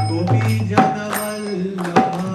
Gopi जनवल्लभा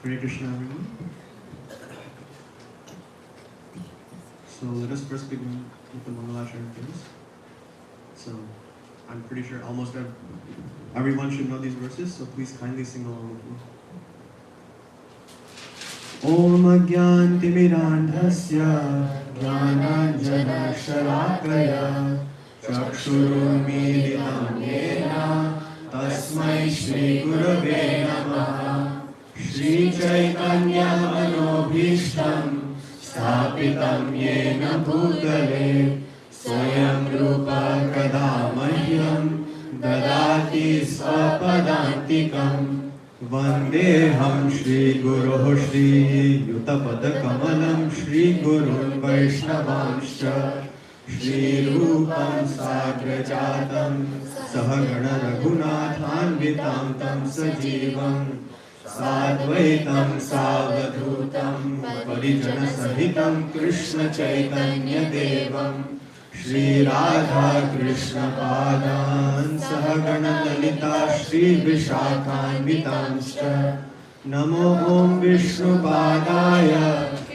Hare Krishna, everyone. So let us first begin with the Mangalacharya prayers. So I'm pretty sure almost everyone should know these verses, so please kindly sing along with me. Om Agyantimirandhasya Jnananjana Shalakaya Chakshurunmilitam Yena Tasmai Shri Gurave Namaha Shri Chaitanya Manobhishtam Sthapitam Yena Bhutale Swayam Rupa Kadamahyam Dadati Svapadantikam Vandeham Shri Guru Shri Yutapadakamalam Shri Gurun Vaishnavanscha Shri Rupam Sagrajatam Sahagana Raghunathanvitam Tam Sajivam Sadvaitam Savadhutam Parijana Sahitam Krishna Chaitanya Devam Shri Radha Krishna Padan Sahagana Lalita Shri Vishakhanvitamscha Namo Om Vishnu Padaya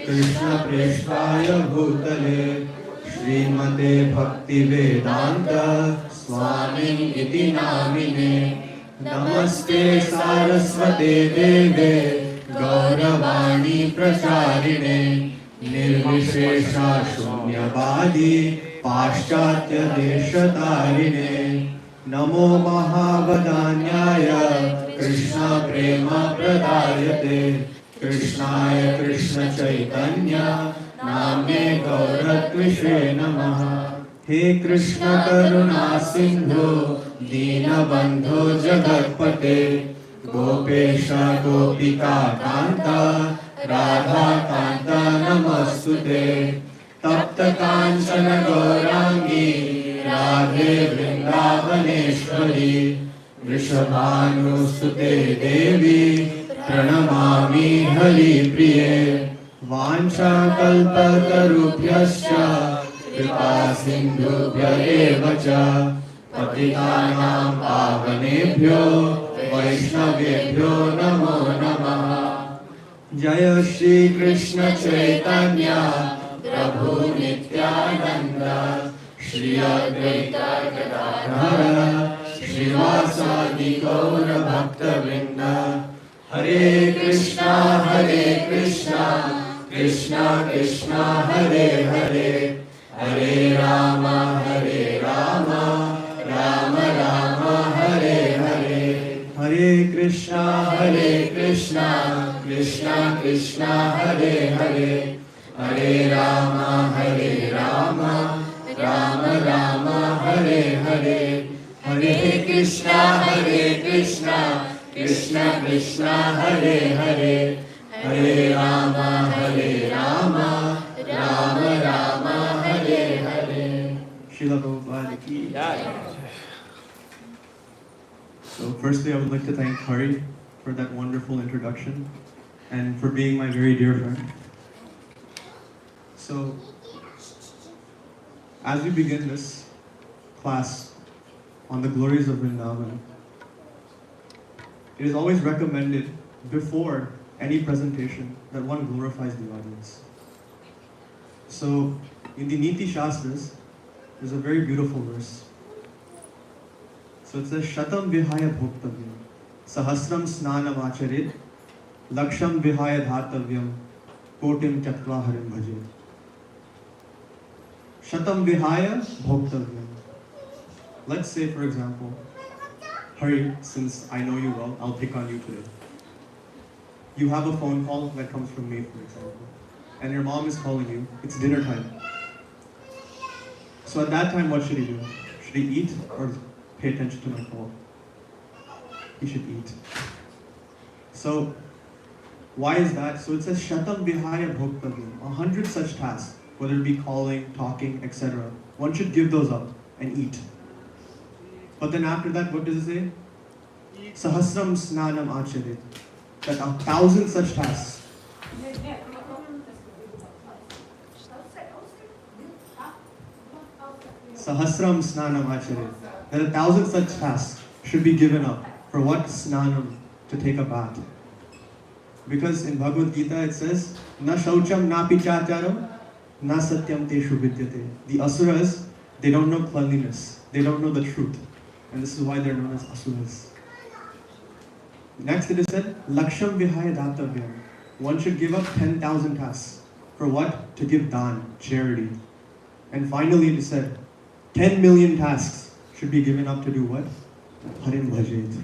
Krishna Preshtaya Bhutale Srimate Bhakti Vedanta Swamin Iti Namine Namaste Saraswate Deve Gauravani Pracharine Nirvishesha Shunyavadi Paschatya Deshatarine Namo Mahavadanyaya Krishna Prema Pradayate Krishnaya Krishna Chaitanya Name Gauratvishe Namaha He Krishna Karuna Sindhu Deenabandhu Jagatpate Gopesha Gopika Kanta Radha Kanta Namastute Tapta Kanchana Gaurangi Radhe Vrindavaneshwari Vrishabhanusute Devi Pranamami Hari Priye Vancha Kalpatarubhyascha Kripa Sindhubhya Evacha Patitanam Pavanebhyo Vaishnavebhyo Namo Namaha Jaya Shri Krishna Chaitanya Prabhu Nityananda Shri Advaita Gadadhara Srivasadi Gaura Bhakta Vrinda Hare Krishna Krishna Krishna Hare Hare Hare Rama Rama Rama Hare Hare Hare Krishna Krishna Krishna Hare Hare Hare Rama Rama Rama Hare Hare Hare Krishna Krishna Krishna Hare Hare Hare Rama Rama Rama Hare Hare Srila Prabhupada ki Jai. So firstly I would like to thank Hari for that wonderful introduction and for being my very dear friend. So as we begin this class on the glories of Vrindavan, it is always recommended before any presentation that one glorifies the audience. So in the Niti Shastras, there's a very beautiful verse. So it says, Shatam vihaya bhoktavyam, sahasram snanam acharit, laksham vihaya dhatavyam, kotim chaktva harim bhajet. Shatam vihaya bhoktavyam. Let's say, for example, Hari, since I know you well, I'll pick on you today. You have a phone call that comes from me, for example, and your mom is calling you. It's dinner time. So at that time, what should he do? Should he eat or pay attention to my call? He should eat. So why is that? So it says, Shatam vihaya bhoktavyam. 100 such tasks, whether it be calling, talking, etc. One should give those up and eat. But then after that, what does it say? Sahasram snanam acharit. That 1,000 such tasks. Sahasram snanam acharit. That 1,000 such tasks should be given up. For what? Snanam, to take a bath. Because in Bhagavad Gita it says, Na shaucham na pichacharam na satyam teshu vidyate. The asuras, they don't know cleanliness. They don't know the truth. And this is why they're known as asuras. Next it is said, Laksham vihaya datavyam. One should give up 10,000 tasks. For what? To give dan, charity. And finally it is said, 10 million tasks should be given up to do what? Harim bhajet.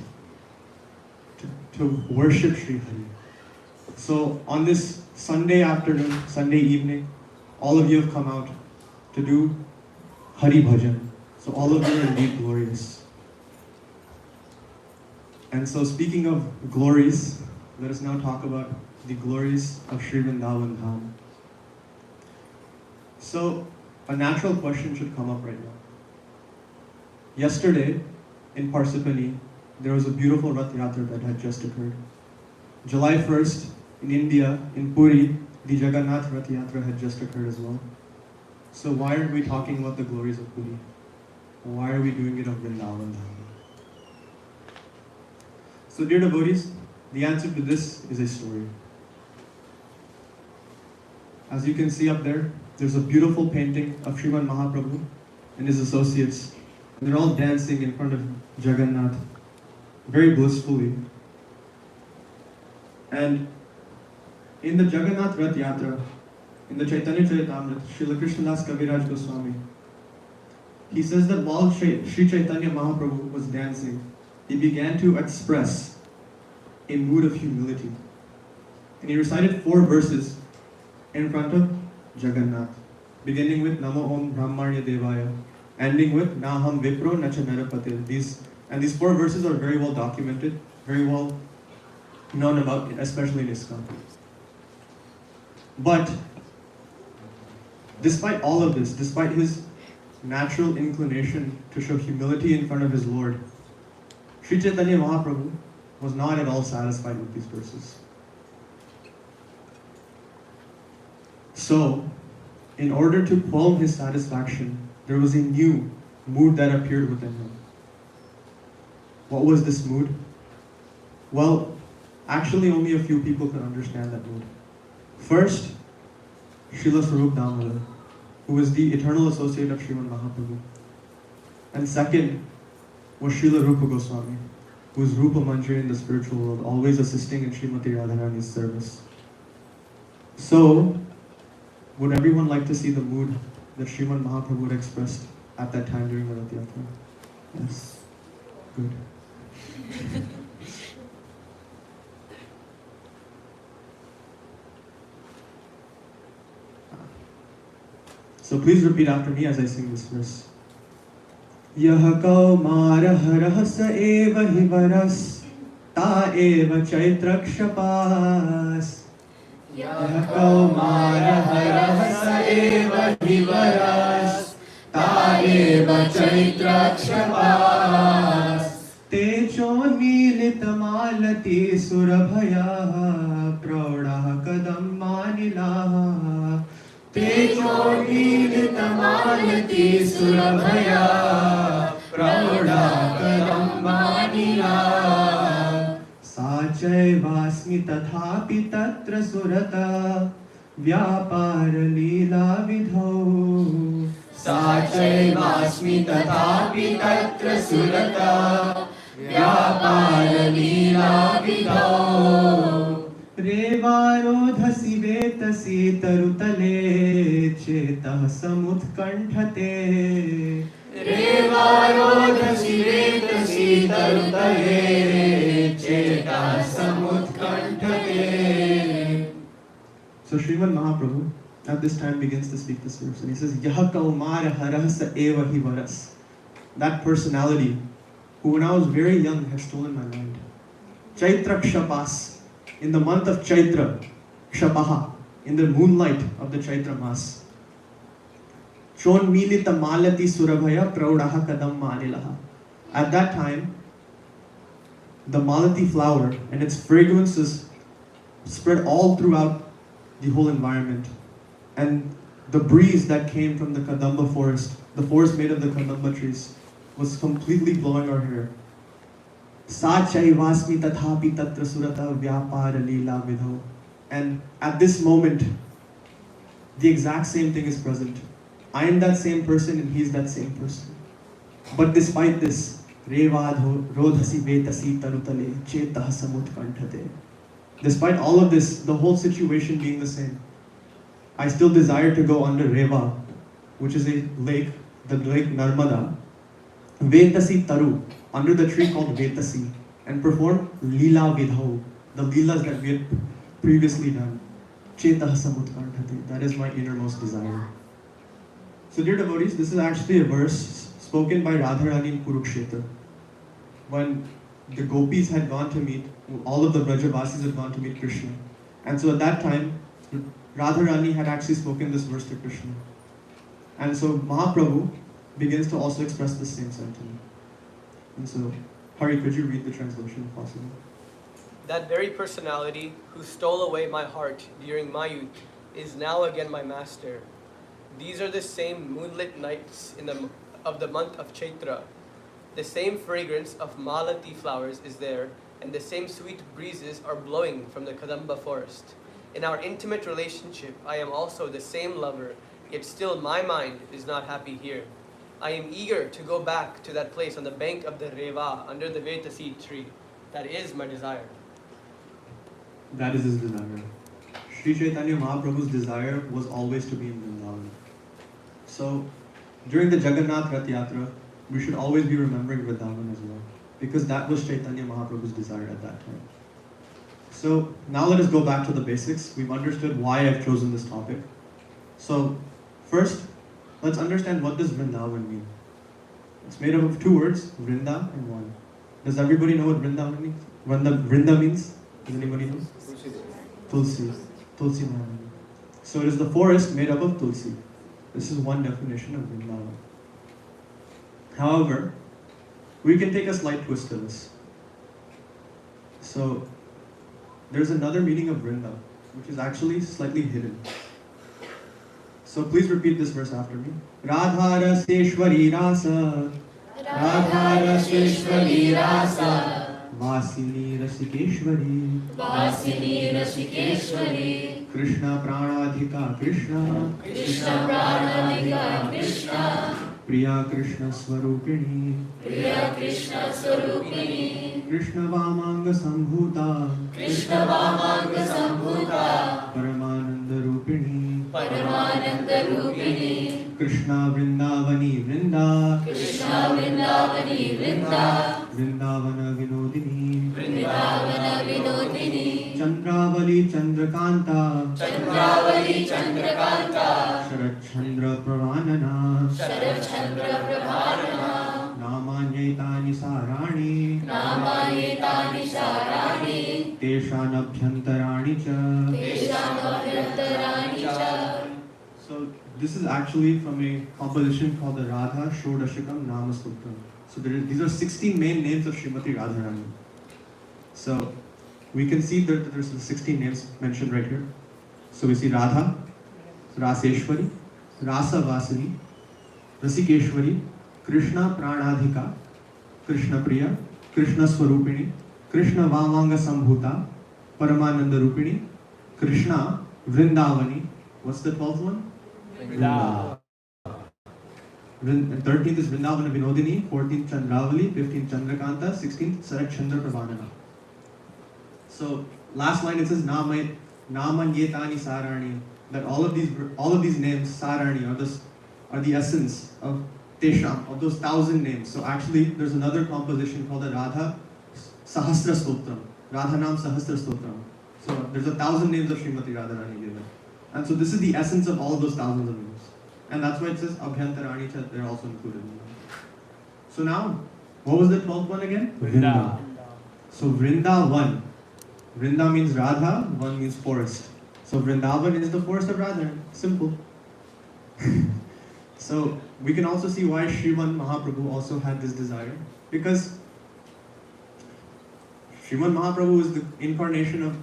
To worship Sri Hari. So on this Sunday afternoon, Sunday evening, all of you have come out to do Hari Bhajan. So all of you are indeed glorious. And so speaking of glories, let us now talk about the glories of Sri Vrindavan Dham. So a natural question should come up right now. Yesterday in Parsipani, there was a beautiful Rath Yatra that had just occurred. July 1st, in India, in Puri, the Jagannath Rath Yatra had just occurred as well. So why aren't we talking about the glories of Puri? Why are we doing it of Vrindavan Dham? So dear devotees, the answer to this is a story. As you can see up there, there's a beautiful painting of Sriman Mahaprabhu and his associates. They're all dancing in front of Jagannath, very blissfully. And in the Jagannath Rath Yatra, in the Chaitanya Charitamrita, Srila Krishnadas Kaviraj Goswami, he says that while Sri Chaitanya Mahaprabhu was dancing, he began to express a mood of humility. And he recited 4 verses in front of Jagannath, beginning with Namo Om Brahmarya Devaya, ending with Naham Vipro Nacha Narapate. These 4 verses are very well documented, very well known about, especially in ISKCON. But despite all of this, despite his natural inclination to show humility in front of his Lord, Sri Chaitanya Mahaprabhu was not at all satisfied with these verses. So, in order to quell his satisfaction, there was a new mood that appeared within him. What was this mood? Well, actually only a few people could understand that mood. First, Srila Swarup Damodar, who was the eternal associate of Sriman Mahaprabhu. And second was Srila Rupa Goswami, who is Rupa Manjari in the spiritual world, always assisting in Srimati Radharani's service. So, would everyone like to see the mood that Sriman Mahaprabhu had expressed at that time during the Rath Yatra? Yes. Good. So please repeat after me as I sing this verse. Yah kaumara harahas eva hi varas ta eva chaitrakshapas. Yah kaumara harahas eva hi varas ta eva chaitrakshapas. Tejo nilitamalati surabhaya praudah kadam manilah. Tejo nilitamalati surabhaya praudah kadam manilah. Sachaivasmi tathapi tatra surata vyapar leela vidho. Sachaivasmi tathapi tatra surata vyapar leela vidho. Revarodhasi vetasi tarutale chetah samutkanthate. Revarodhasi vetasi tarutale chetah samutkanthate. So Sriman Mahaprabhu at this time begins to speak this verse and he says, Yah kaumara harahasa eva hi varas. That personality who when I was very young had stolen my mind. Chaitra Kshapas. In the month of Chaitra, Kshapaha, in the moonlight of the Chaitra Mas. Chon milita malati surabhaya praudaha kadam manilaha. At that time, the malati flower and its fragrances spread all throughout the whole environment. And the breeze that came from the Kadamba forest, the forest made of the Kadamba trees, was completely blowing our hair. Sa chaivasmi tathapi tatra surata vyapara leela vidho. And at this moment, the exact same thing is present. I am that same person and he is that same person. But despite this, Revadho rodhasi vetasi tarutale chetah samutkanthate. Despite all of this, the whole situation being the same, I still desire to go under Reva, which is a lake, the lake Narmada, Vetasi Taru, under the tree called Vetasi, and perform Leela Vidhau, the Leelas that we had previously done. Chetah samutkanthate. That is my innermost desire. So dear devotees, this is actually a verse spoken by Radharani in Kurukshetra. When the gopis had gone to meet, all of the Brajavasis had gone to meet Krishna. And so at that time, Radharani had actually spoken this verse to Krishna. And so Mahaprabhu begins to also express the same sentiment. And so, Hari, could you read the translation if possible? That very personality who stole away my heart during my youth is now again my master. These are the same moonlit nights of the month of Chaitra. The same fragrance of malati flowers is there, and the same sweet breezes are blowing from the Kadamba forest. In our intimate relationship, I am also the same lover, yet still my mind is not happy here. I am eager to go back to that place on the bank of the Reva under the Vetasi tree. That is my desire. That is his desire. Sri Chaitanya Mahaprabhu's desire was always to be in Vrindavan. So, during the Jagannath Rath Yatra, we should always be remembering Vrindavan as well, because that was Chaitanya Mahaprabhu's desire at that time. So, now let us go back to the basics. We've understood why I've chosen this topic. So, first, let's understand what does Vrindavan mean. It's made up of two words, Vrinda and one. Does everybody know what Vrindavan means? Vrinda means? Does anybody know? Tulsi. Tulsi Mahani. So it is the forest made up of Tulsi. This is one definition of Vrindavan. However, we can take a slight twist to this. So, there's another meaning of Vrinda, which is actually slightly hidden. So please repeat this verse after me. Radha Raseshwari Rasa. Radha Raseshwari Rasa. Vasini Rasikeshwari. Vasini Rasikeshwari. Krishna Pranadhika Krishna. Krishna Pranadhika Krishna. Priya Krishna Swarupini. Priya Krishna Swarupini. Krishna Vamanga Sambhuta. Krishna Vamanga Sambhuta. Paramananda Rupini. Paramananda Rupini. Krishna Vrindavani Vrinda. Krishna Vrindavani Vrinda. Vrindavana Vinodini. Vrindavana Vinodini. Chandravali Chandrakanta. Chandravali Chandrakanta. Sharat Chandra Pravanana. Sharat Chandra Prabharana. Namanyaitani Sarani. Namayetani Sarani. Teshanabhyantarani cha. Teshanabhyantarani cha. So this is actually from a composition called the Radha Shodashikam Namasutram. So these are 16 main names of Srimati Radharani. So we can see that there's 16 names mentioned right here. So we see Radha, Raseshwari, Rasa Vasini, Rasikeshwari, Krishna Pranadhika, Krishna Priya, Krishna Swarupini, Krishna Vamanga Sambhuta, Paramananda Rupini, Krishna Vrindavani. What's the 12th one? Vrinda. 13th is Vrindavana Vinodini, 14th Chandravali, 15th Chandrakanta, 16th Sarat Chandra Pravanana. So last line it says Namanyetani Sarani, that all of these names Sarani are the essence of Tesham, of those 1,000 names. So actually there's another composition called the Radha Sahasra Stotram, Radha Nam Sahasra Stotram. So there's 1,000 names of Srimati Radharani given. And so this is the essence of all those thousands of names. And that's why it says Abhyantarani cha, they're also included in that. So now, what was the 12th one again? Vrinda. So Vrindavan. Vrinda means Radha, one means forest. So Vrindavan is the forest of Radha. Simple. So we can also see why Sriman Mahaprabhu also had this desire. Because Sriman Mahaprabhu is the incarnation of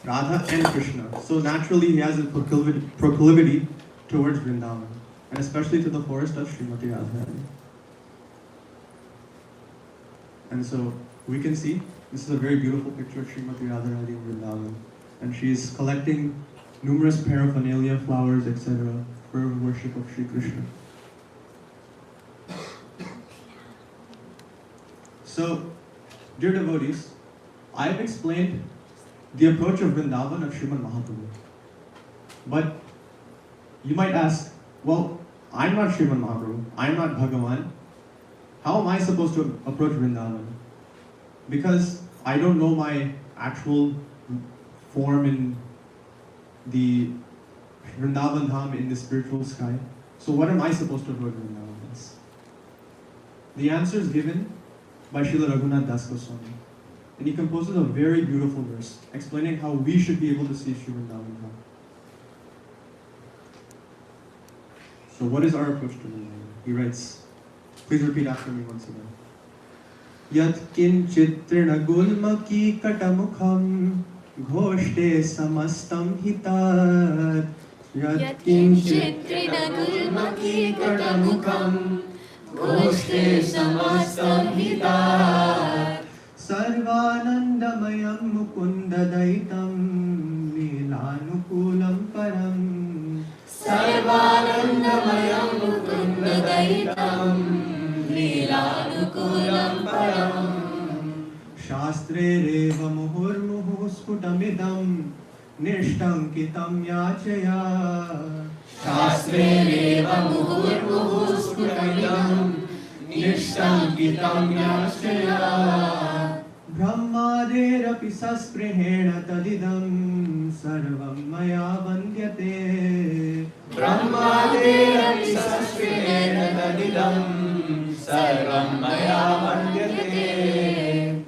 Radha and Krishna. So naturally he has a proclivity towards Vrindavan. And especially to the forest of Srimati Radharani. And so we can see, this is a very beautiful picture of Srimati Radharani in Vrindavan. And she is collecting numerous paraphernalia, flowers, etc. for worship of Sri Krishna. So, dear devotees, I have explained the approach of Vrindavan of Srimad Mahaprabhu. But you might ask, well, I'm not Srimad Mahaprabhu, I'm not Bhagavan. How am I supposed to approach Vrindavan? Because I don't know my actual form in the Vrindavan Dham in the spiritual sky. So what am I supposed to approach Vrindavan as? The answer is given by Srila Raghunath Das Goswami. And he composes a very beautiful verse explaining how we should be able to see Sri Vrindavan Dham. So what is our approach to Vrindavan? He writes, please repeat after me once again. Yat kinchit trinagulmaki katamukham ghoshte samastam hitat. Yat kinchit trinagulmaki katamukham ghoshte samastam hitat. Sarvanandamayam mukunda daitam leelanukulam param. Sarvanandamayam mukunda daitam leelanukulam param. Shastre reva muhurmuhu sputamidam nishtankitam yachaya. Shastre reva muhurmuhu sputamidam nishtankitam yachaya. Brahmaderapi sasprehena tadidam sarvam maya vandyate. Brahmaderapi sasprehena tadidam sarvam maya vandyate.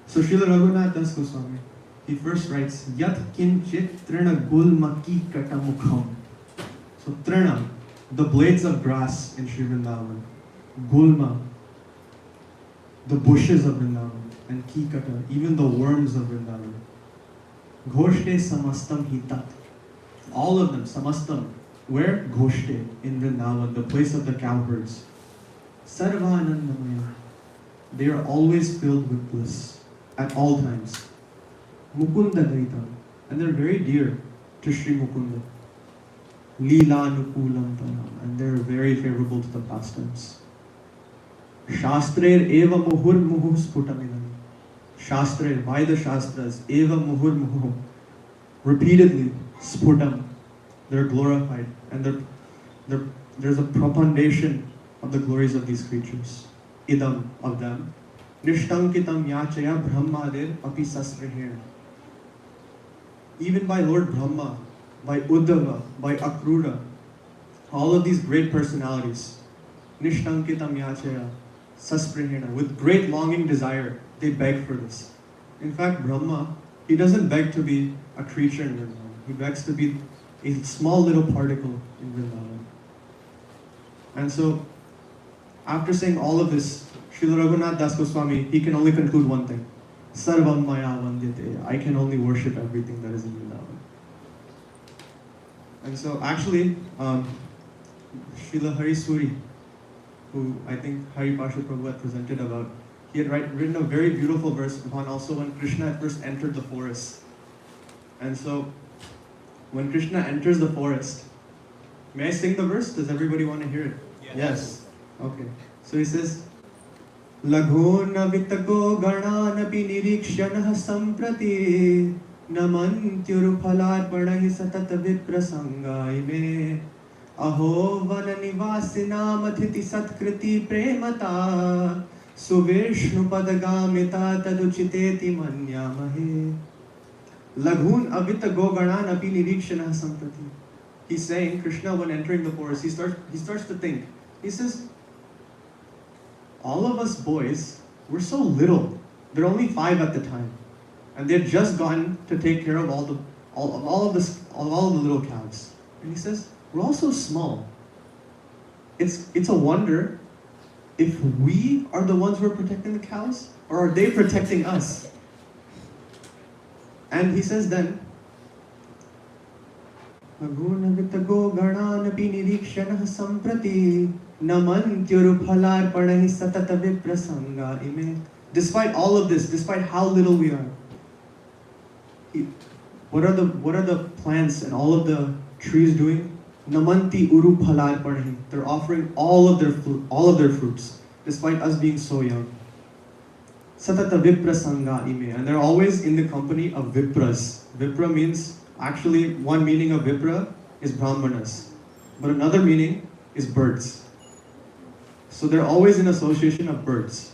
So Srila Raghunath Das Goswami, he first writes, Yat kinchit trina gulmaki katamukham. So trina, the blades of grass in Sri Vrindavan. Gulma, the bushes of Vrindavan. And kikata, even the worms of Vrindavan. Ghoshte samastam hitat. All of them, samastam. Where? Ghoshte, in Vrindavan, the place of the cowherds. Sarvanandamaya. They are always filled with bliss. At all times. Mukunda Daitam. And they're very dear to Sri Mukunda. Leela Nukulam Param. And they're very favorable to the pastimes. Shastrer eva muhur muhu sputamidam. Shastrer, by the Shastras, eva muhur muhu. Repeatedly, sputam. They're glorified. And there's a propagation of the glories of these creatures. Idam, of them. Nishtankitam yachaya brahmadir api sasrihena. Even by Lord Brahma, by Uddhava, by Akrura, all of these great personalities, Nishtankitam yachaya sasprihena, with great longing desire, they beg for this. In fact, Brahma, he doesn't beg to be a creature in Vrindavan. He begs to be a small little particle in Vrindavan. And so, after saying all of this, Srila Raghunath Das Goswami, he can only conclude one thing. Sarvam maya vandyate. I can only worship everything that is in Vrindavan. And so actually, Srila Hari Suri, who I think Hari Parsha Prabhu had presented about, he had written a very beautiful verse upon also when Krishna had first entered the forest. And so, when Krishna enters the forest, may I sing the verse? Does everybody want to hear it? Yes. Okay. So he says, Laghun avitago gananapi nirikshanah samprati namantyur phalarpanahi satat viprasangai me aho vananivasina mathiti satkriti premata suvishnu padagamita taduchiteti manyamahe. Laghun avitago gananapi nirikshanah samprati. He's saying, Krishna, when entering the forest, he starts to think. He says, all of us boys, we're so little. There are only 5 at the time. And they've just gone to take care of all of the little calves. And he says, we're all so small. It's a wonder if we are the ones who are protecting the cows, or are they protecting us? And he says then, Namantyuru phalarpanahi satata viprasanga ime. Despite all of this, despite how little we are, what are the plants and all of the trees doing? Namanti uru phalarpanahi. They're offering all of their fruits, despite us being so young. Satata viprasanga ime. And they're always in the company of vipras. Vipra means, actually, one meaning of vipra is brahmanas, but another meaning is birds. So they're always in association of birds.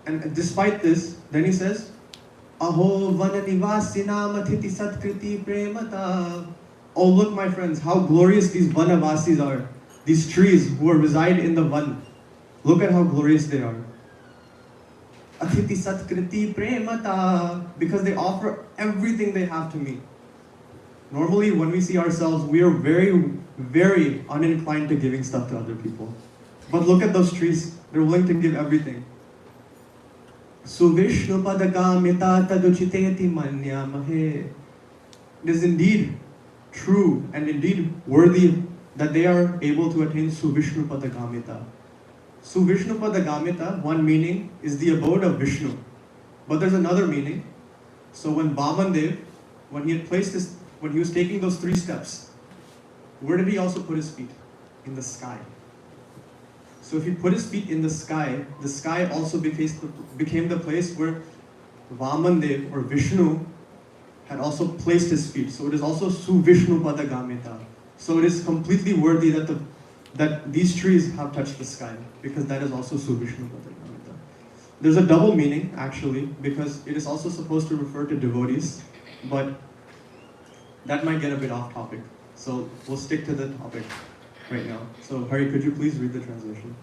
And despite this, then he says, Aho vananivasinam athiti satkriti premata. Oh, look, my friends, how glorious these vanavasis are. These trees who reside in the van. Look at how glorious they are. Athiti satkriti premata. Because they offer everything they have to me. Normally, when we see ourselves, we are very, very uninclined to giving stuff to other people. But look at those trees. They're willing to give everything. Suvishnu padagamita taduchiteti manyamahe. It is indeed true and indeed worthy that they are able to attain Suvishnu padagamita. Suvishnu padagamita, one meaning, is the abode of Vishnu. But there's another meaning. So when Vamandev, when he was taking those 3 steps, where did he also put his feet? In the sky. So if he put his feet in the sky also became the place where Vamandev or Vishnu had also placed his feet. So it is also Suvishnu padagamita. So it is completely worthy that these trees have touched the sky, because that is also Suvishnu padagamita. There's a double meaning, actually, because it is also supposed to refer to devotees, but that might get a bit off topic. So we'll stick to the topic right now. So Hari, could you please read the translation?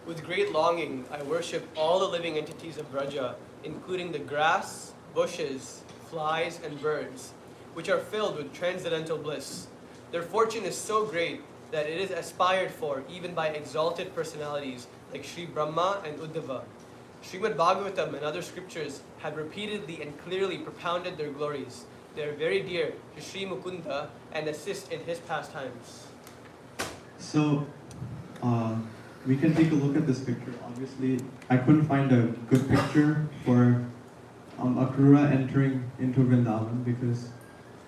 With great longing, I worship all the living entities of Braja, including the grass, bushes, flies, and birds, which are filled with transcendental bliss. Their fortune is so great that it is aspired for even by exalted personalities like Sri Brahma and Uddhava. Srimad Bhagavatam and other scriptures have repeatedly and clearly propounded their glories. They are very dear to Sri Mukunda and assist in his pastimes. So, we can take a look at this picture. Obviously, I couldn't find a good picture for Akrura entering into Vrindavan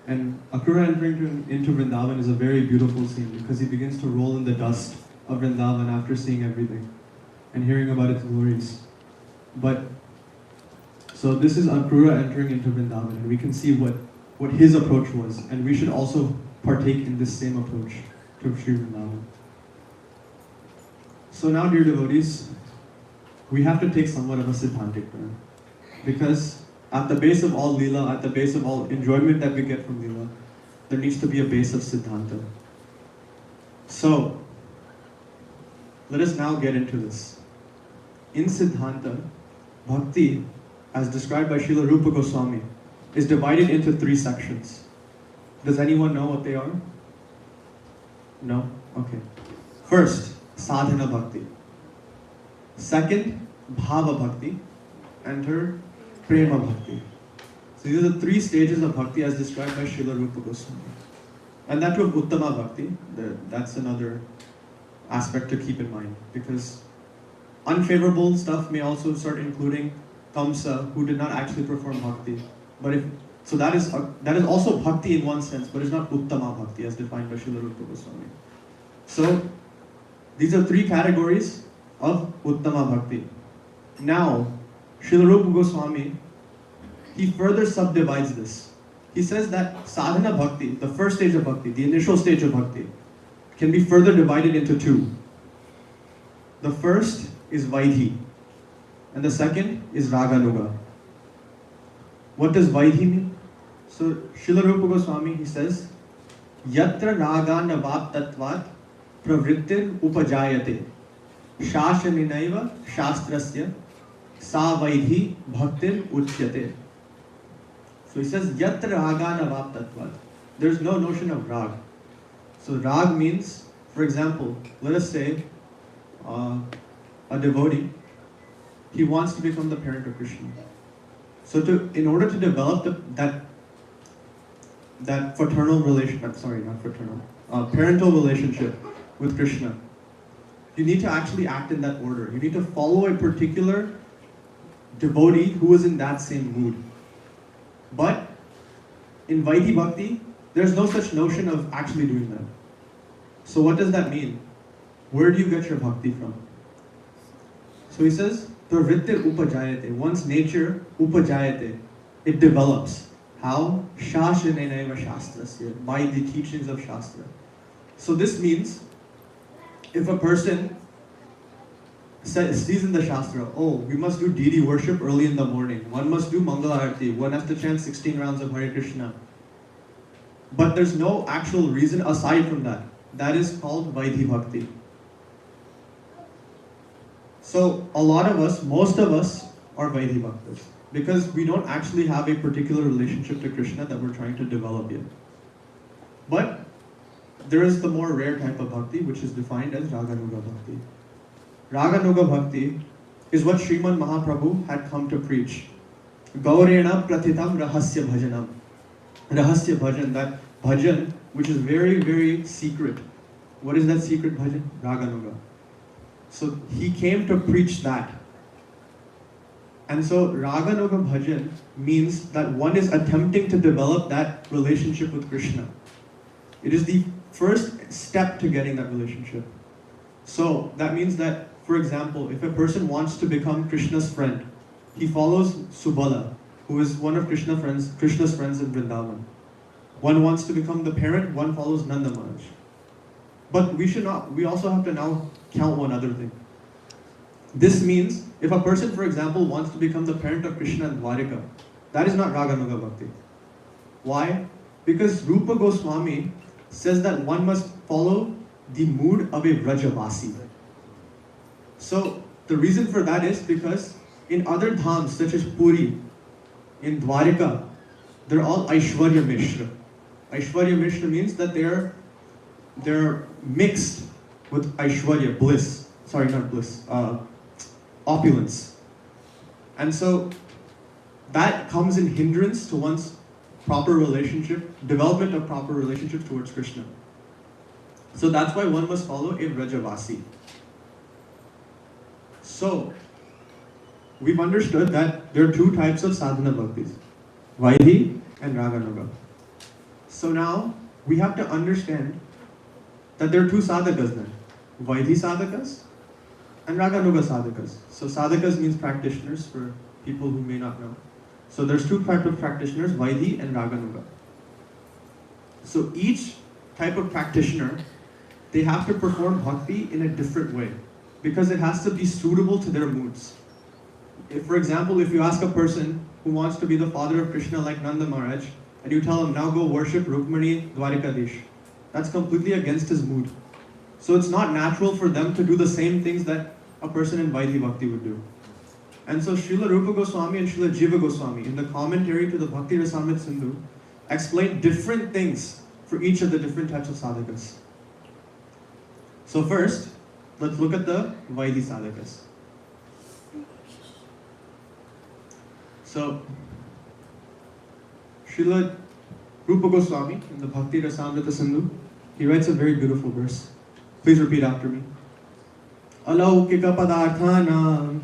and Akrura entering into Vrindavan is a very beautiful scene because he begins to roll in the dust of Vrindavan after seeing everything and hearing about its glories. So this is Akrura entering into Vrindavan, and we can see what his approach was, and we should also partake in this same approach to Sri Vrindavan. So now, dear devotees, we have to take somewhat of a siddhantic turn, because at the base of all Leela, at the base of all enjoyment that we get from Leela, there needs to be a base of siddhanta. So, let us now get into this. In siddhanta, bhakti, as described by Srila Rupa Goswami, is divided into 3 sections. Does anyone know what they are? No? Okay. First, sadhana bhakti. Second, bhava bhakti. And third, prema bhakti. So these are the 3 stages of bhakti as described by Srila Rupa Goswami. And that of uttama bhakti, that's another aspect to keep in mind, because unfavorable stuff may also start including Kamsa, who did not actually perform bhakti. So that is also bhakti in one sense, but it's not uttama bhakti as defined by Srila Rupa Goswami. So these are 3 categories of uttama bhakti. Now, Srila Rupa Goswami, he further subdivides this. He says that sadhana bhakti, the first stage of bhakti, the initial stage of bhakti, can be further divided into 2. The first is Vaidhi, and the second is Raganuga. What does Vaidhi mean? So, Srila Rupa Goswami, he says, Yatra Raganavav Tattvat Pravrittir Upajayate Shashaninaiva Shastrasya Sa Vaidhi Bhaktir Uchyate. So he says, Yatra Raganavav Tattvat. There's no notion of rag. So rag means, for example, let us say a devotee, he wants to become the parent of Krishna. So in order to develop that fraternal relation, sorry, not fraternal, parental relationship with Krishna, you need to actually act in that order. You need to follow a particular devotee who is in that same mood. But in Vaidhi Bhakti, there's no such notion of actually doing that. So what does that mean? Where do you get your bhakti from? So he says, Pravrittir upajayate. One's nature, upajayate. It develops. How? Shashanenaiva shastrasya. By the teachings of Shastra. So this means, if a person sees in the Shastra, oh, we must do deity worship early in the morning. One must do Mangala Arati. One has to chant 16 rounds of Hare Krishna. But there's no actual reason aside from that. That is called Vaidhi Bhakti. So a lot of us, most of us, are Vaidhi Bhaktas because we don't actually have a particular relationship to Krishna that we're trying to develop yet. But there is the more rare type of bhakti which is defined as Raganuga Bhakti. Raganuga Bhakti is what Sriman Mahaprabhu had come to preach. Gaurena Prathitam Rahasya Bhajanam. Rahasya Bhajan, that bhajan which is very, very secret. What is that secret bhajan? Raganuga. So he came to preach that. And so Raganuga bhajan means that one is attempting to develop that relationship with Krishna. It is the first step to getting that relationship. So that means that, for example, if a person wants to become Krishna's friend, he follows Subala, who is one of Krishna's friends in Vrindavan. One wants to become the parent, one follows Nanda Maharaj. But we also have to now count one other thing. This means, if a person, for example, wants to become the parent of Krishna in Dwarika, that is not Raganuga Bhakti. Why? Because Rupa Goswami says that one must follow the mood of a Vrajavasi. So, the reason for that is because in other dhams, such as Puri, in Dwarika, they're all Aishwarya Mishra. Aishwarya Mishra means that they're mixed with Aishwarya, bliss. Sorry, not bliss, opulence. And so that comes in hindrance to one's proper relationship, development of proper relationship towards Krishna. So that's why one must follow a Vrajavasi. So, we've understood that there are two types of sadhana bhaktis, Vaidhi and Raganuga. So now, we have to understand that there are two sadhakas then, Vaidhi sadhakas and Raganuga sadhakas. So sadhakas means practitioners for people who may not know. So there's two types of practitioners, Vaidhi and Raganuga. So each type of practitioner, they have to perform bhakti in a different way because it has to be suitable to their moods. If, for example, if you ask a person who wants to be the father of Krishna like Nanda Maharaj, and you tell him, now go worship Rukmani Dwarikadish, that's completely against his mood. So it's not natural for them to do the same things that a person in Vaidhi Bhakti would do. And so Srila Rupa Goswami and Srila Jiva Goswami, in the commentary to the Bhakti Rasamrita Sindhu, explain different things for each of the different types of sadhakas. So first, let's look at the Vaidhi sadhakas. So, Srila Rupa Goswami, in the Bhakti Rasamrita Sindhu, he writes a very beautiful verse. Please repeat after me. Alaukika padarthanam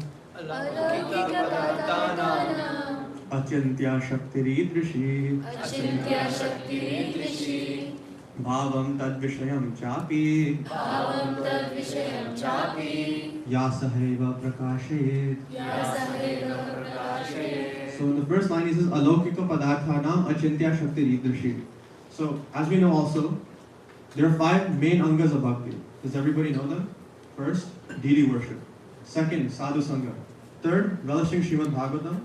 Achintya Shaktiridrishi Bhavam Tad Vishayam Chapi Yasahaiva Prakashayet. So in the first line he says Alaukika padarthanam Achintya Shaktiridrishi. So as we know also, there are 5 main angas of bhakti. Does everybody know them? First, deity worship. Second, sadhu sangha. Third, relishing Srimad Bhagavatam.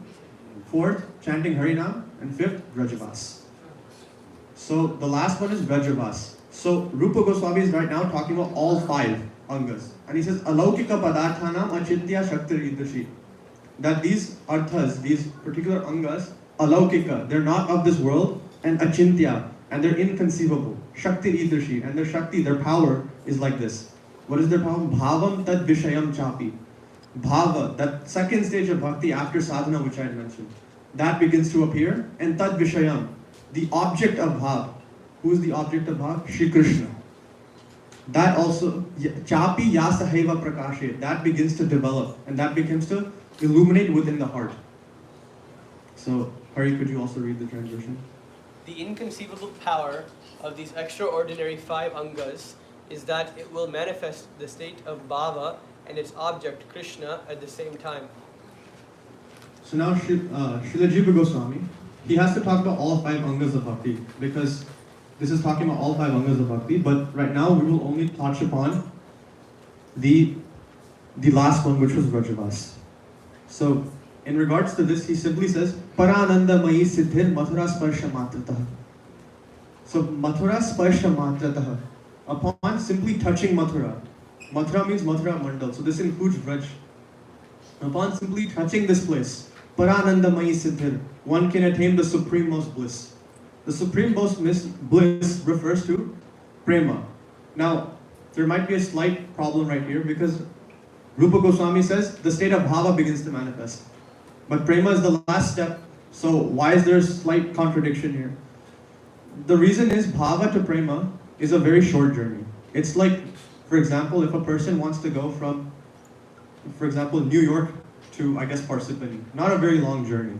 Fourth, chanting Harinam. And fifth, Vrajavas. So the last one is Vrajavas. So Rupa Goswami is right now talking about all 5 angas. And he says, Alaukika padarthanam achintya shaktiridrishi. That these arthas, these particular angas, alaukika, they're not of this world, and achintya, and they're inconceivable. Shakti idrishi, and their shakti, their power is like this. What is their power? Bhavam tad vishayam chapi. Bhava, that second stage of bhakti after sadhana which I had mentioned, that begins to appear. And tad vishayam, the object of bhav. Who is the object of bhav? Shri Krishna. that also, chapi yasaheva prakashe, that begins to develop and that begins to illuminate within the heart. So, Hari, could you also read the translation? The inconceivable power of these extraordinary 5 angas is that it will manifest the state of bhava and its object, Krishna, at the same time. So now Srila Jiva Goswami, he has to talk about all 5 angas of bhakti because this is talking about all 5 angas of bhakti, but right now we will only touch upon the last one, which was Vrajavas. So in regards to this, he simply says, Parananda Mayi Siddhir Mathura Sparsha Matratah. So Mathura Sparsha Matratah. Upon simply touching Mathura, Mathura means Mathura Mandal, so this includes Vraj. Upon simply touching this place, Parananda Mayi Siddhir, one can attain the supreme most bliss. The supreme most bliss refers to prema. Now, there might be a slight problem right here because Rupa Goswami says the state of bhava begins to manifest. But prema is the last step, so why is there a slight contradiction here? The reason is bhava to prema is a very short journey. It's like, for example, if a person wants to go from, for example, New York to, I guess, Parsippany. Not a very long journey.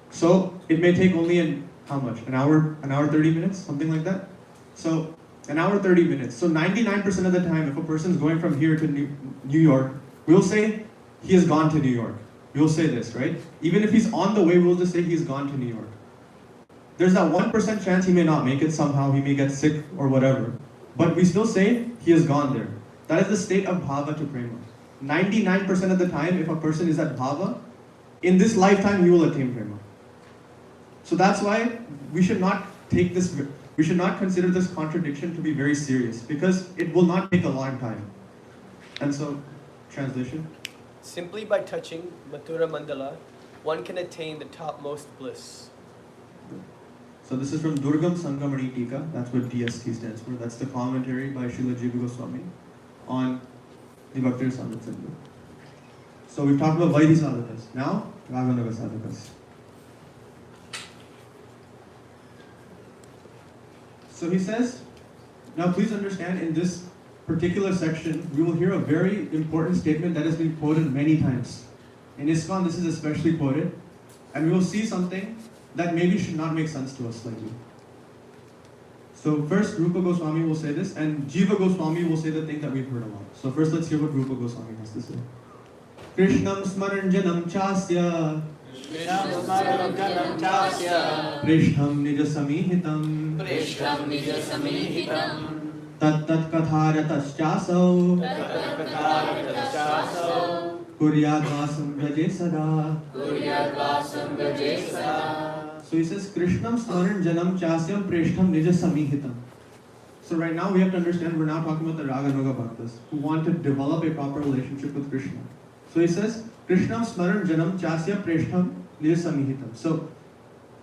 So it may take only how much? An hour 30 minutes? Something like that? So an hour 30 minutes. So 99% of the time, if a person is going from here to New York, we'll say he has gone to New York. We'll say this, right? Even if he's on the way, we'll just say he's gone to New York. There's that 1% chance he may not make it somehow, he may get sick or whatever. But we still say he has gone there. That is the state of bhava to prema. 99% of the time, if a person is at bhava, in this lifetime he will attain prema. So that's why we should not consider this contradiction to be very serious, because it will not take a long time. And so, translation? Simply by touching Mathura Mandala, one can attain the topmost bliss. So this is from Durgam Sangamani Tika, that's what DST stands for. That's the commentary by Srila Jiva Goswami on the Bhakti Rasamrita Sindhu. So we've talked about Vaidhi sadhakas. Now, Raganaga sadhakas. So he says, now please understand, in this particular section, we will hear a very important statement that has been quoted many times. In ISKCON, this is especially quoted, and we will see something that maybe should not make sense to us slightly. So first, Rupa Goswami will say this, and Jiva Goswami will say the thing that we've heard a lot. So first, let's hear what Rupa Goswami has to say. Krishnam smaranjanam chasya Prishtham nija samihitam Tat katharataschaso Kuryad vasam vraje sada. So he says, Krishnam smaran janam chasyam preshtham nija samihitam. So right now we have to understand, we're now talking about the Raganuga Bhaktas who want to develop a proper relationship with Krishna. So he says, Krishnam smaran janam chasya preshtham nija samihitam. So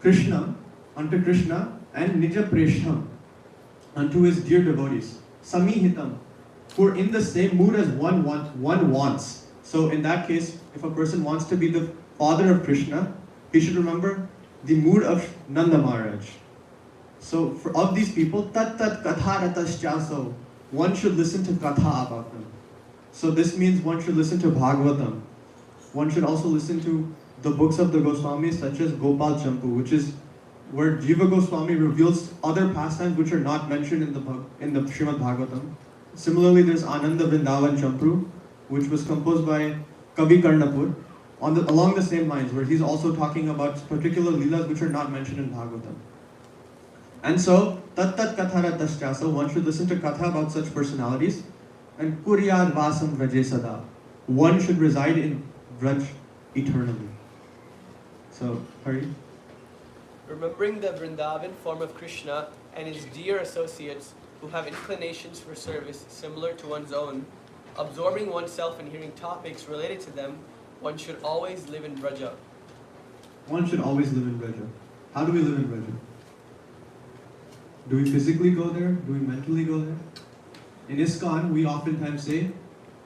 Krishna, unto Krishna, and nija preshtham, unto his dear devotees. Samihitam, who are in the same mood as one wants. So in that case, if a person wants to be the father of Krishna, he should remember the mood of Nanda Maharaj. So of these people, tat katharataschaso, one should listen to katha about them. So this means one should listen to Bhagavatam. One should also listen to the books of the Goswamis, such as Gopal Champu, which is where Jiva Goswami reveals other pastimes which are not mentioned in the Srimad Bhagavatam. Similarly, there's Ananda Vrindavan Champru, which was composed by Kavi Karnapur, along the same lines, where he's also talking about particular leelas which are not mentioned in Bhagavatam. And so, tat kathara, so one should listen to katha about such personalities, and kuryad vasam vraje sada, one should reside in Vraj eternally. So, Hari? Remembering the Vrindavan form of Krishna and his dear associates who have inclinations for service similar to one's own, absorbing oneself and hearing topics related to them, one should always live in Vraja. One should always live in Vraja. How do we live in Vraja? Do we physically go there? Do we mentally go there? In ISKCON, we oftentimes say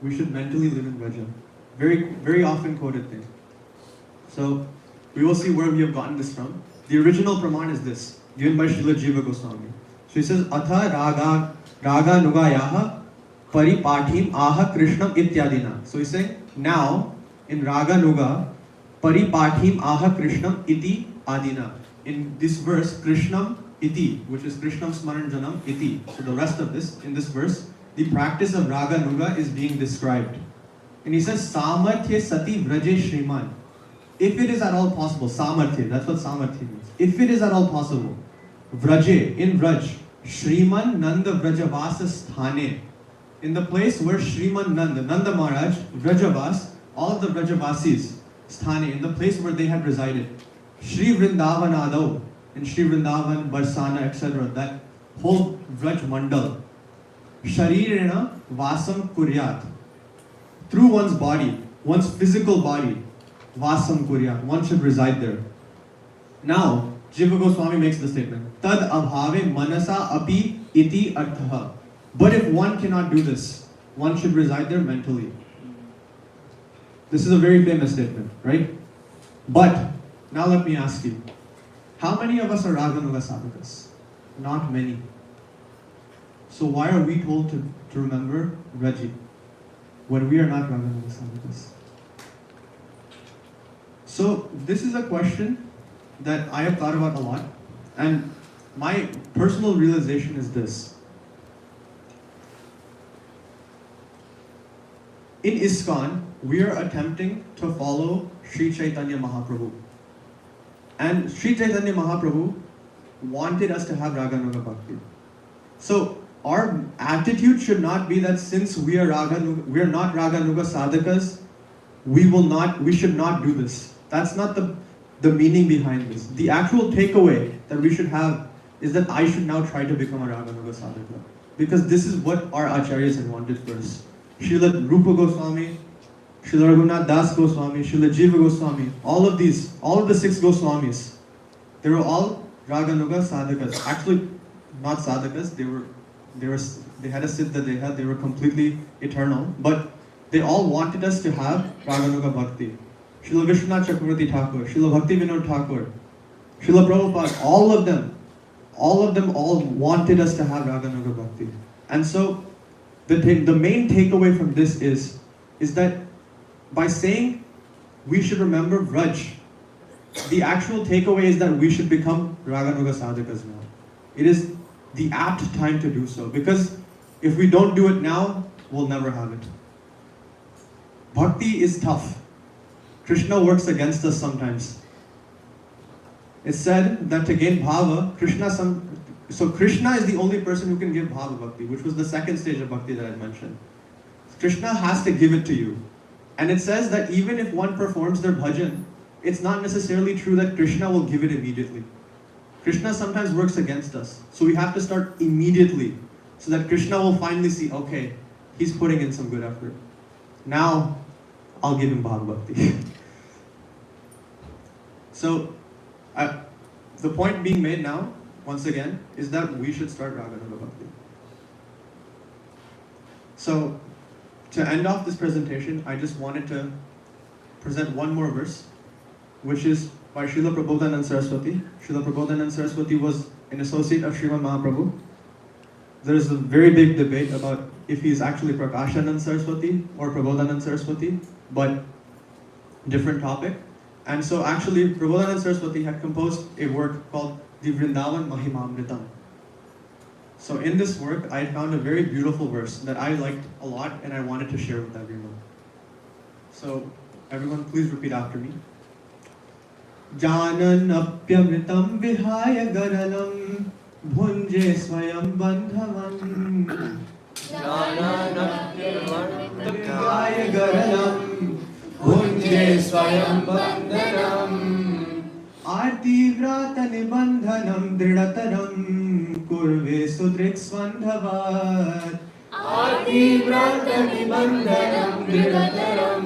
we should mentally live in Vraja. Very, very often quoted thing. So, we will see where we have gotten this from. The original praman is this, given by Srila Jiva Goswami. So he says, Atha Raga Nugayaha Paripathim Aha Krishnam Ityadina. So he's saying, now in Raga Nuga Paripathim Aha Krishnam Iti Adina. In this verse, Krishnam Iti, which is Krishnam Smaran Janam Iti. So the rest of this, in this verse, the practice of Raga Nuga is being described. And he says, Samarthya Sati Vraje Shriman. If it is at all possible, Samarthya, that's what Samarthya means. If it is at all possible, Vraje, in Vraj, Shriman Nanda Vrajavasa Sthane. In the place where Shriman Nanda Maharaj, Vrajavas, all of the Vrajavasis, Sthane, in the place where they had resided. Shri Vrindavan Adav, in Shri Vrindavan, Barsana, etc. That whole Vraj Mandal. Sharirena Vasam Kuryat. Through one's body, one's physical body, Vasam Kuryat, one should reside there. Now, Jiva Goswami makes the statement, Tad abhave manasa api iti arthaha. But if one cannot do this, one should reside there mentally. This is a very famous statement, right? But, now let me ask you, how many of us are Raganuga sadhakas? Not many. So why are we told to remember Raji when we are not Raganuga sadhakas? So this is a question that I have thought about a lot, and my personal realization is this. In ISKCON, we are attempting to follow Sri Chaitanya Mahaprabhu. And Sri Chaitanya Mahaprabhu wanted us to have Raganuga Bhakti. So our attitude should not be that since we are not Raganuga sadhakas, we should not do this. That's not the meaning behind this. The actual takeaway that we should have is that I should now try to become a Raganuga sadhaka. Because this is what our acharyas had wanted for us. Srila Rupa Goswami, Srila Raghunath Das Goswami, Srila Jiva Goswami, all of the 6 Goswamis, they were all Raganuga sadhakas. Actually, not sadhakas, they had a siddha, they were completely eternal, but they all wanted us to have Raganuga Bhakti. Srila Vishwanath Chakravarti Thakur, Srila Bhakti Vinod Thakur, Srila Prabhupada, all of them all wanted us to have Raganuga Bhakti. And so, the main takeaway from this is that by saying we should remember Vraj, the actual takeaway is that we should become Raganuga sadhakas now. It is the apt time to do so, because if we don't do it now, we'll never have it. Bhakti is tough. Krishna works against us sometimes. It's said that to gain bhava, Krishna is the only person who can give bhava bhakti, which was the second stage of bhakti that I mentioned. Krishna has to give it to you. And it says that even if one performs their bhajan, it's not necessarily true that Krishna will give it immediately. Krishna sometimes works against us. So we have to start immediately, so that Krishna will finally see, okay, he's putting in some good effort. Now, I'll give him bhava bhakti. So, the point being made now, once again, is that we should start Raganuga Bhakti. So, to end off this presentation, I just wanted to present one more verse, which is by Srila Prabodhanand Saraswati. Srila Prabodhanand Saraswati was an associate of Srimad Mahaprabhu. There is a very big debate about if he is actually Prakashanand Saraswati or Prabodhanand Saraswati, but different topic. And so actually, Prabodhanand Saraswati had composed a work called the Vrindavan Mahimamritam. So in this work, I found a very beautiful verse that I liked a lot and I wanted to share with everyone. So everyone, please repeat after me. Janan apyamritam vihaya garanam bhunje swayam bandhavan. Janan apyamritam vihaya garanam bhunje swayam bandhanam. Arti vrata nibandhanam dridataram kurve sudrik swandhavat. Arti vrata nibandhanam dridataram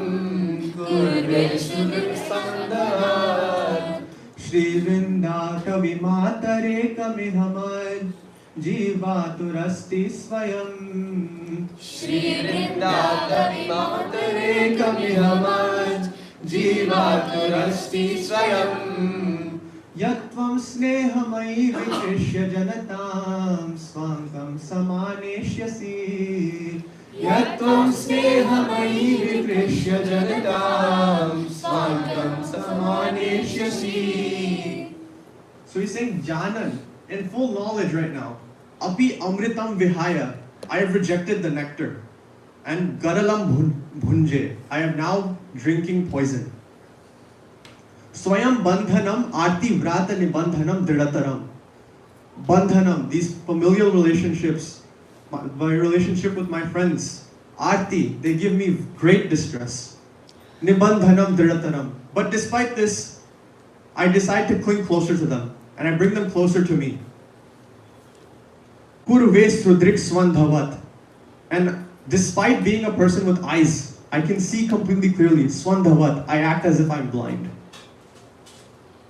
kurve sudrik swandhavat. Shri Vrinda Kavi Matare Kamihamad Jivaturasti Swayam. Shri Vrinda Kavi Matare Kamihamad Jivaturasti Swayam. Yatvam snehamayi vikrishya janatam swangam samaneshyasi. Yatvam snehamayi vikrishya janatam swangam samaneshyasi. So he's saying, Janan, in full knowledge right now, Api amritam vihaya, I have rejected the nectar. And garalam bhunje, I am now drinking poison. Swayam bandhanam arti vrata nibandhanam dridataram. Bandhanam, these familial relationships, my relationship with my friends, arti, they give me great distress. Nibandhanam dridataram. But despite this, I decide to cling closer to them, and I bring them closer to me. Kurve sudrik swandhavat. And despite being a person with eyes, I can see completely clearly. Swandhavat, I act as if I'm blind.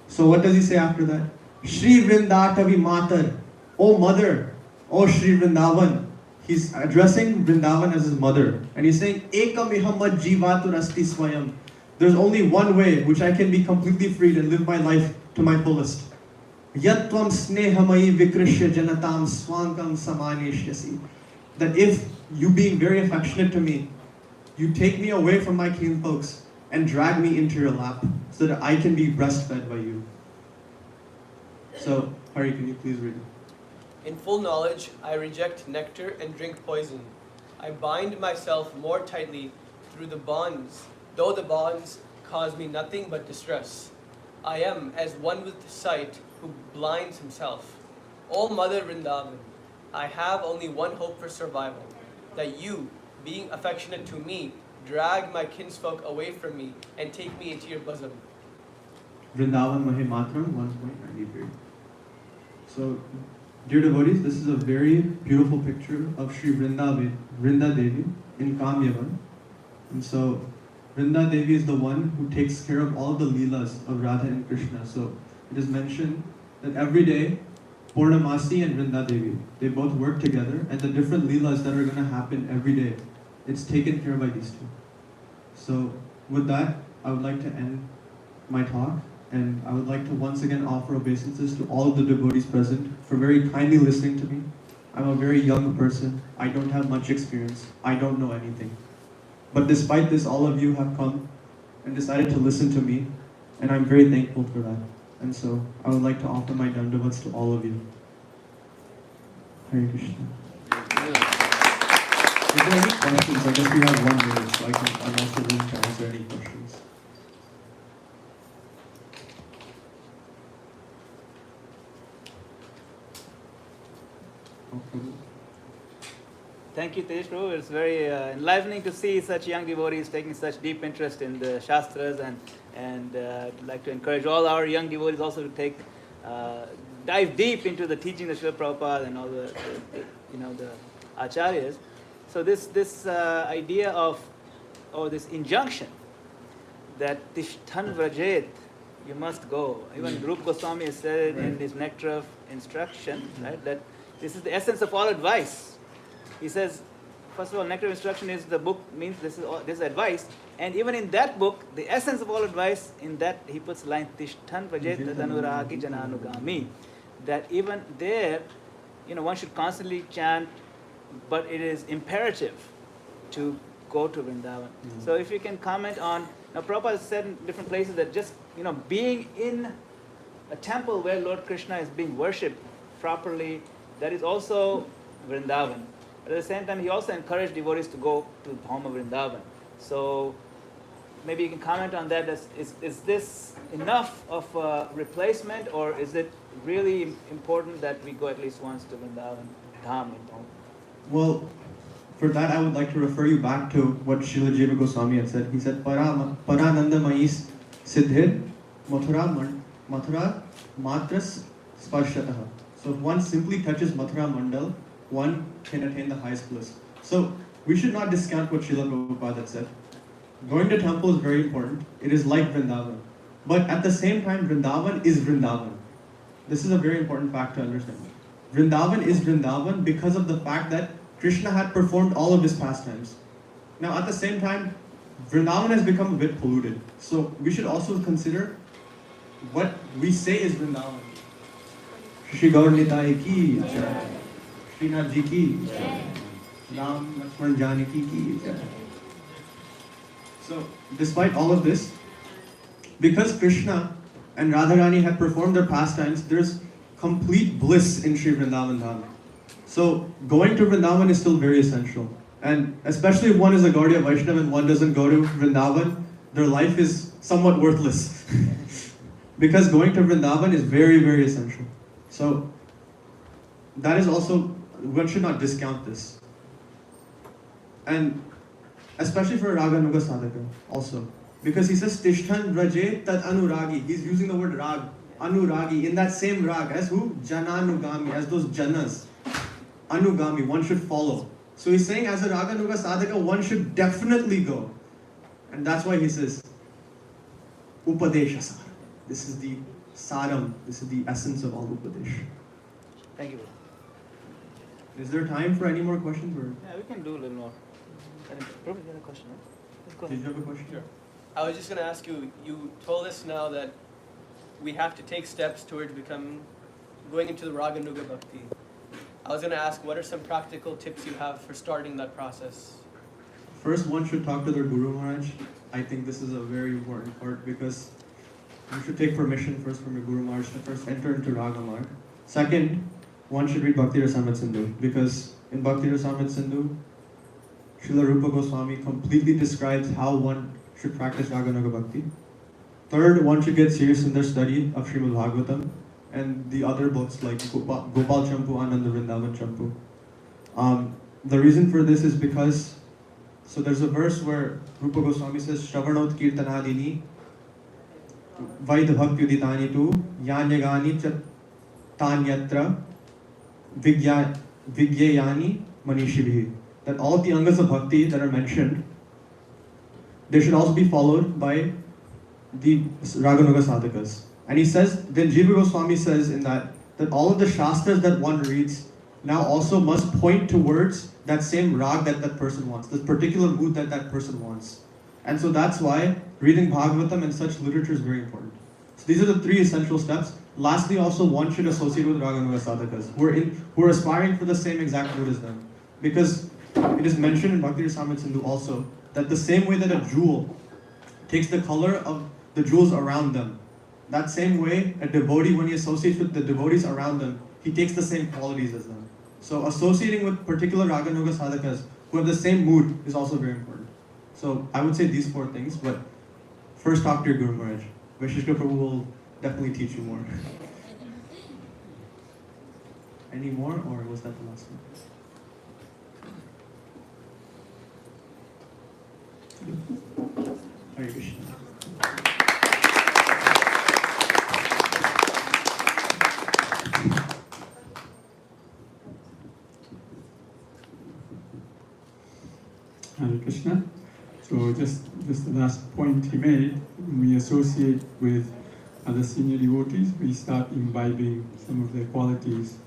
So what does he say after that? Shri Vrindatavi Matar, O mother, O Shri Vrindavan. He's addressing Vrindavan as his mother. And he's saying, Ekam ihamad jivatur asti swayam. There's only one way which I can be completely freed and live my life to my fullest. Yatvam snehamayi vikrishya janatam swangam samaneshyasi. That if you being very affectionate to me, you take me away from my kin folks and drag me into your lap so that I can be breastfed by you. So, Hari, can you please read it? In full knowledge, I reject nectar and drink poison. I bind myself more tightly through the bonds, though the bonds cause me nothing but distress. I am as one with sight who blinds himself. O Mother Vrindavan, I have only one hope for survival, that you, being affectionate to me, drag my kinsfolk away from me and take me into your bosom. Vrindavan Mahimatram 1.93. So, dear devotees, this is a very beautiful picture of Sri Vrinda Devi in Kamyavan. And so, Vrinda Devi is the one who takes care of all the leelas of Radha and Krishna. So, it is mentioned that every day, Purnamasi and Vrinda Devi, they both work together, and the different leelas that are going to happen every day, it's taken care of by these two. So, with that, I would like to end my talk, and I would like to once again offer obeisances to all of the devotees present for very kindly listening to me. I'm a very young person. I don't have much experience. I don't know anything. But despite this, all of you have come and decided to listen to me, and I'm very thankful for that. And so, I would like to offer my dandavats to all of you. Hare Krishna. If there are any questions, I guess we have 1 minute, so I'm also willing to answer any questions. Thank you, Tejes Prabhu. It's very enlivening to see such young devotees taking such deep interest in the Shastras, and I'd like to encourage all our young devotees also to dive deep into the teaching of Srila Prabhupada and all the Acharyas. So this idea of, or this injunction that Tishtan Vrajet, you must go. Even Rupa Goswami has said it in his Nectar of Instruction, right? That this is the essence of all advice. He says, first of all, Nectar of Instruction is the book, means this is advice. And even in that book, the essence of all advice, in that he puts the line, Tishtan Vrajet Tadanuraki Jananugami. That even there, one should constantly chant, but it is imperative to go to Vrindavan. Mm-hmm. So if you can comment on, now Prabhupada has said in different places that just, being in a temple where Lord Krishna is being worshipped properly, that is also Vrindavan. But at the same time, he also encouraged devotees to go to Bhauma Vrindavan. So maybe you can comment on that. Is this enough of a replacement, or is it really important that we go at least once to Vrindavan Dham in Bhauma? Well, for that I would like to refer you back to what Srila Jiva Goswami had said. He said, Parananda Mayis Siddhir Mathura Matras Sparshataha. So if one simply touches Mathura Mandal, one can attain the highest bliss. So we should not discount what Srila Prabhupada had said. Going to temple is very important. It is like Vrindavan. But at the same time, Vrindavan is Vrindavan. This is a very important fact to understand. Vrindavan is Vrindavan because of the fact that Krishna had performed all of his pastimes. Now at the same time, Vrindavan has become a bit polluted. So we should also consider what we say is Vrindavan. Shri Gaur Nitai ki jai. Srinath ji ki jai. Ram Lakshman Janaki ki jai. So, despite all of this, because Krishna and Radharani had performed their pastimes, there's complete bliss in Sri Vrindavan Dham. So, going to Vrindavan is still very essential. And especially if one is a Gaudiya Vaishnava and one doesn't go to Vrindavan, their life is somewhat worthless. Because going to Vrindavan is very, very essential. So, that is also, one should not discount this. And especially for Raganuga Sadhaka also. Because he says, Tishthan Vraje Tat Anuragi. He's using the word Rag, Anuragi, in that same Rag as who? Jananugami, as those Janas. Anugami, one should follow. So he's saying as a Raganuga Sadhaka, one should definitely go. And that's why he says, Upadesha Sar. This is the Saram, this is the essence of all Upadesh. Thank you. Is there time for any more questions? Or Yeah, we can do a little more. Probably you had a question, right? Let's go did ahead. you have a question? Sure. I was just going to ask you, you told us now that we have to take steps towards going into the Raganuga Bhakti. I was going to ask, what are some practical tips you have for starting that process? First, one should talk to their Guru Maharaj. I think this is a very important part because you should take permission first from your Guru Maharaj to first enter into Raga Marg. Second, one should read Bhakti Rasamrita Sindhu because in Bhakti Rasamrita Sindhu, Srila Rupa Goswami completely describes how one should practice Raganuga Bhakti. Third, one should get serious in their study of Srimad Bhagavatam and the other books like Gopal Champu, Ananda Vrindavan Champu. The reason for this is because, so there's a verse where Rupa Goswami says, Shravanot Kirtanadini Vaid Bhakti Uditani tu Yanyagani Chat Tanyatra Vigyayani Manishibhi. That all of the angas of bhakti that are mentioned, they should also be followed by the Raganuga Sadhakas. And he says, then Jiva Goswami says in that all of the Shastras that one reads now also must point towards that same rag that that person wants, this particular mood that that person wants. And so that's why reading Bhagavatam and such literature is very important. So these are the three essential steps. Lastly, also one should associate with Raganuga Sadhakas who are aspiring for the same exact mood as them. Because it is mentioned in Bhakti Rasamrita Sindhu also that the same way that a jewel takes the color of the jewels around them, that same way a devotee, when he associates with the devotees around them, he takes the same qualities as them. So associating with particular Raganuga Sadhakas who have the same mood is also very important. So I would say these four things, but first talk to your Guru Maharaj. Vishishka Prabhu will definitely teach you more. Any more, or was that the last one? Hare Krishna. Hare Krishna. So just the last point he made, when we associate with other senior devotees, we start imbibing some of their qualities.